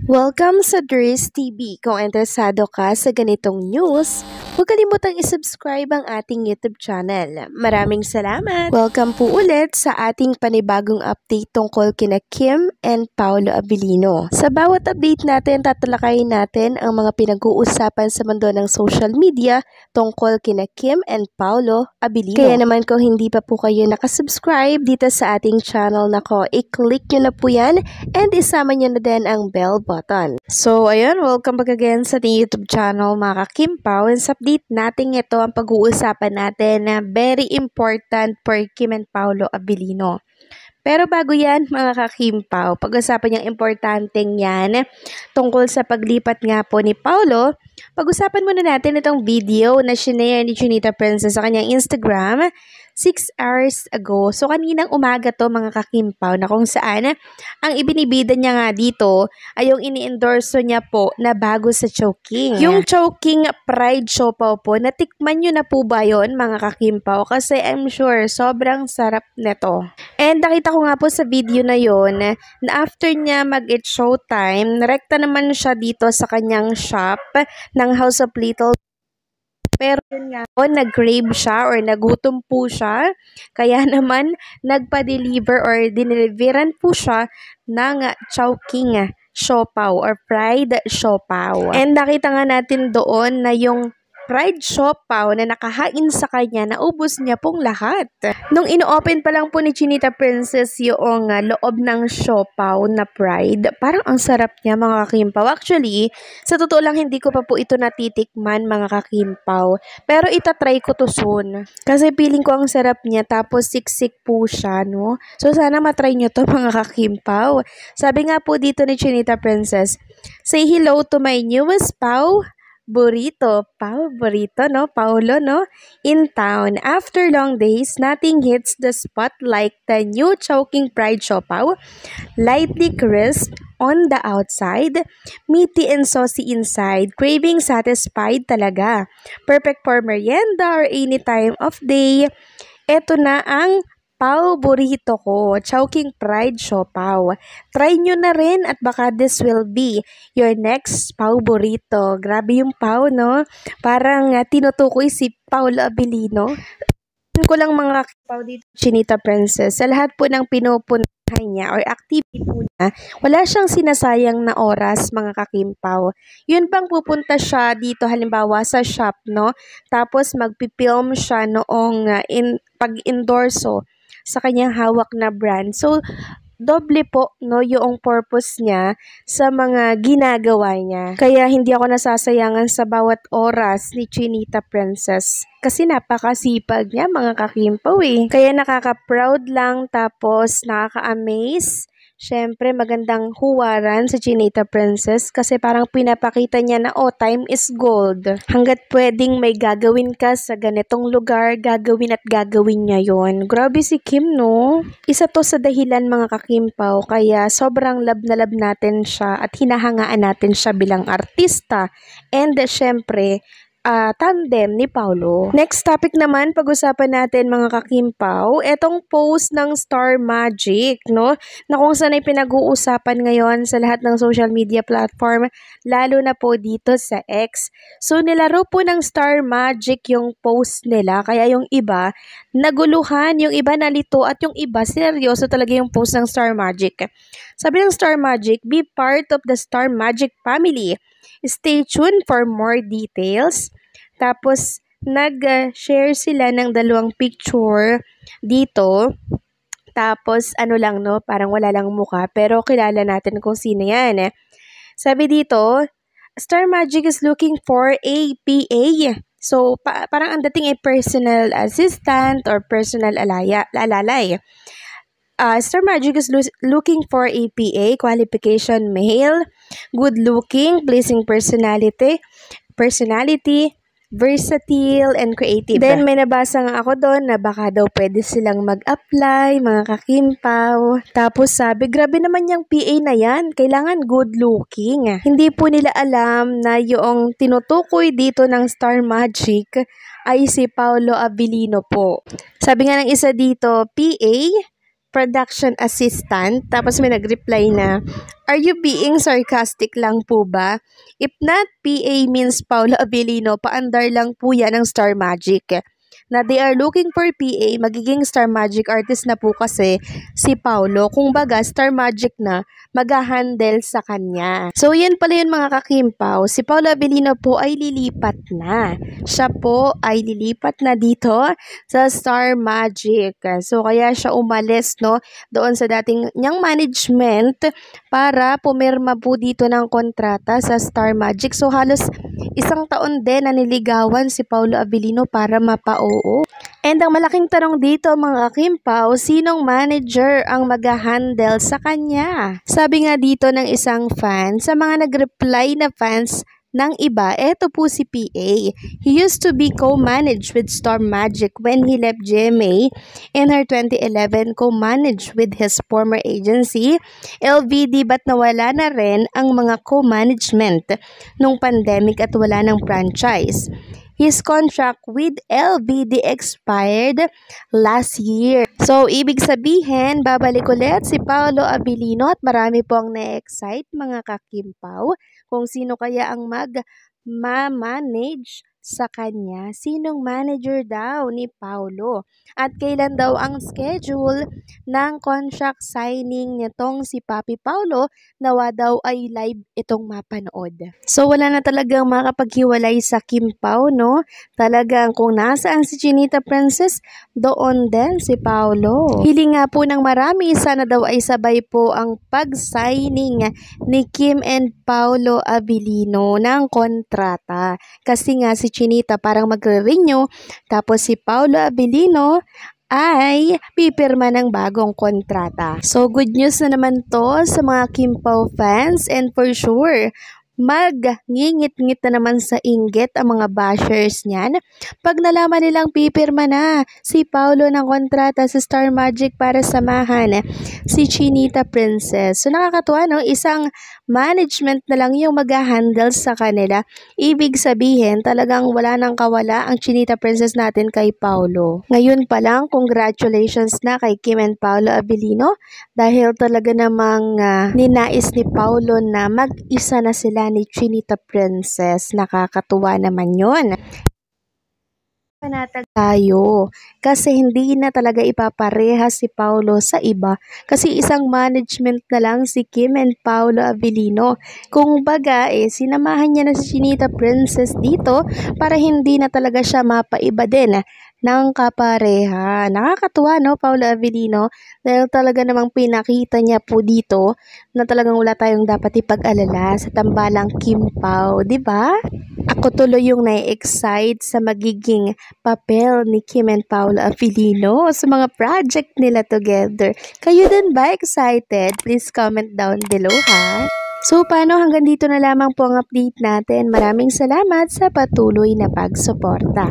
Welcome sa Dries TV. Kung interesado ka sa ganitong news, huwag kalimutang isubscribe ang ating YouTube channel. Maraming salamat! Welcome po ulit sa ating panibagong update tungkol kina Kim and Paolo Abilino. Sa bawat update natin, tatalakayin natin ang mga pinag-uusapan sa mundo ng social media tungkol kina Kim and Paolo Abilino. Kaya naman kung hindi pa po kayo nakasubscribe dito sa ating channel nako, i-click nyo na po yan and isama nyo na din ang bell button. So, ayun, welcome back again sa ating YouTube channel mga ka-Kimpaw. And sa update natin ito, ang pag-uusapan natin na very important for Kim and Paolo Abilino. Pero bago yan mga ka-Kimpaw, pag-usapan niyang importanteng yan tungkol sa paglipat nga po ni Paolo, pag-usapan muna natin itong video na shinare ni Chinita Princess sa kanyang Instagram 6 hours ago. So, kaninang umaga to mga ka-Kimpaw na kung saan ang ibinibida niya nga dito ay yung ini-endorso niya po na bago sa Chowking. Yung Chowking Pride Siopaw po, natikman nyo na po ba yun mga ka-Kimpaw? Kasi I'm sure sobrang sarap nito. And nakita ko nga po sa video na yon na after niya mag-eat showtime, rekta naman siya dito sa kanyang shop ng House of Little. Pero yun nga po, nag-crave siya or nagutom po siya. Kaya naman, nagpa-deliver or dineliveran po siya ng Chowking Siopaw or fried siopaw. And nakita nga natin doon na yung fried siopaw na nakahain sa kanya, naubos niya pong lahat. Nung ino-open pa lang po ni Chinita Princess yung loob ng siopaw na fried, parang ang sarap niya mga ka-Kimpaw. Actually, sa totoo lang hindi ko pa po ito natitikman mga ka-Kimpaw. Pero itatry ko to soon. Kasi feeling ko ang sarap niya tapos siksik po siya, no? So sana matry nyo to mga ka-Kimpaw. Sabi nga po dito ni Chinita Princess, say hello to my newest Pau Burrito, no? Paolo, no? In town. After long days, nothing hits the spot like the new Chowking Pride Siopaw. Lightly crisp on the outside, meaty and saucy inside. Craving satisfied talaga. Perfect for merienda or any time of day. Ito na ang Pau Burrito ko, Chowking Pride Siopaw. Try nyo na rin at baka this will be your next Pau Burrito. Grabe yung Pau, no? Parang tinutukoy si Paolo Abilino. Ko lang mga Kimpaw dito, Chinita Princess, sa lahat po ng pinupuntahan niya or activity po niya, wala siyang sinasayang na oras mga ka-Kimpaw. Yun bang pupunta siya dito halimbawa sa shop, no? Tapos magpipilm siya noong pag-endorso sa kanyang hawak na brand. So, doble po no yung purpose niya sa mga ginagawa niya. Kaya hindi ako nasasayangan sa bawat oras ni Chinita Princess. Kasi napakasipag niya mga ka-Kimpaw eh. Kaya nakaka-proud lang tapos nakaka-amaze. Siyempre, magandang huwaran sa Chinita Princess kasi parang pinapakita niya na, oh, time is gold. Hanggat pwedeng may gagawin ka sa ganitong lugar, gagawin at gagawin niya yon. Grabe si Kim, no? Isa to sa dahilan mga ka-Kimpaw, kaya sobrang love na love natin siya at hinahangaan natin siya bilang artista. And siyempre, tandem ni Paolo. Next topic naman, pag-usapan natin mga ka-Kimpaw, etong post ng Star Magic, no? Na kung saan ay pinag-uusapan ngayon sa lahat ng social media platform, lalo na po dito sa X. So, nilaro po ng Star Magic yung post nila, kaya yung iba, naguluhan, yung iba nalito, at yung iba, seryoso talaga yung post ng Star Magic. Sabi ng Star Magic, be part of the Star Magic family. Stay tuned for more details. Tapos, nag-share sila ng dalawang picture dito. Tapos, ano lang, no? Parang wala lang mukha. Pero, kilala natin kung sino yan. Sabi dito, Star Magic is looking for a PA. So, parang ang dating ay personal assistant or personal alalay. Star Magic is looking for a PA, qualification male, good looking, pleasing personality, versatile, and creative. Then may nabasa nga ako doon na baka daw pwede silang mag-apply, mga ka-Kimpaw. Tapos sabi, grabe naman yung PA na yan, kailangan good looking. Hindi po nila alam na yung tinutukoy dito ng Star Magic ay si Paolo Abilino po. Sabi nga ng isa dito, PA, production assistant. Tapos may nag-reply na, "Are you being sarcastic lang po ba? If not, PA means Paolo Abilino, paandar lang po yan ng Star Magic." Na they are looking for PA, magiging Star Magic artist na po kasi si Paolo. Kung baga, Star Magic na mag-handle sa kanya. So, yan pala yun mga kakimpaw. Si Paolo Abilino po ay lilipat na. Siya po ay lilipat na dito sa Star Magic. So, kaya siya umalis, no, doon sa dating niyang management para pumirma po dito ng kontrata sa Star Magic. So, halos isang taon din na niligawan si Paolo Abilino para mapa-oo. And ang malaking tanong dito mga kakimpaw, sinong manager ang mag-handle sa kanya? Sabi nga dito ng isang fan, sa mga nag-reply na fans ng iba, eto po si PA. He used to be co-managed with Star Magic when he left GMA in her 2011 co-managed with his former agency, LVD, but nawala na rin ang mga co-management nung pandemic at wala ng franchise. His contract with LVD expired last year. So, ibig sabihin, babalik ulit si Paolo Abilino at marami po ang na-excite mga kakimpaw kung sino kaya ang mag-manage sa kanya. Sinong manager daw ni Paolo? At kailan daw ang schedule ng contract signing nitong si Papi Paolo? Nawa daw ay live itong mapanood. So wala na talagang makapaghiwalay sa Kimpaw, no? Talagang kung nasaan si Chinita Princess, doon din si Paolo. Hiling nga po ng marami, sana daw ay sabay po ang pag-signing ni Kim and Paolo Abilino ng kontrata. Kasi nga si Chinita parang magre-renew, tapos si Paolo Abilino ay pipirma ng bagong kontrata. So good news na naman to sa mga Kimpaw fans, and for sure, mag-ngingit-ngit na naman sa inggit ang mga bashers niyan pag nalaman nilang pipirma na si Paolo ng kontrata sa Star Magic para samahan si Chinita Princess. So nakakatuwa, no? Isang management na lang yung mag-handle sa kanila. Ibig sabihin, talagang wala nang kawala ang Chinita Princess natin kay Paolo. Ngayon pa lang, congratulations na kay Kim and Paolo Abilino dahil talaga namang ninais ni Paolo na mag-isa na sila ni Chinita Princess. Nakakatuwa naman yun. Panatag tayo kasi hindi na talaga ipapareha si Paolo sa iba kasi isang management na lang si Kim and Paolo Abilino. Kung baga sinamahan niya na si Chinita Princess dito para hindi na talaga siya mapaiba din ng kapareha. Nakakatuwa, no, Paolo Abilino, dahil talaga namang pinakita niya po dito na talagang wala tayong dapat ipag-alala sa tambalang Kimpaw, di ba? Ako tuloy yung na-excite sa magiging papel ni Kim and Paolo Abilino sa mga project nila together. Kayo din ba excited? Please comment down below, ha? So, paano hanggang dito na lamang po ang update natin. Maraming salamat sa patuloy na pagsuporta.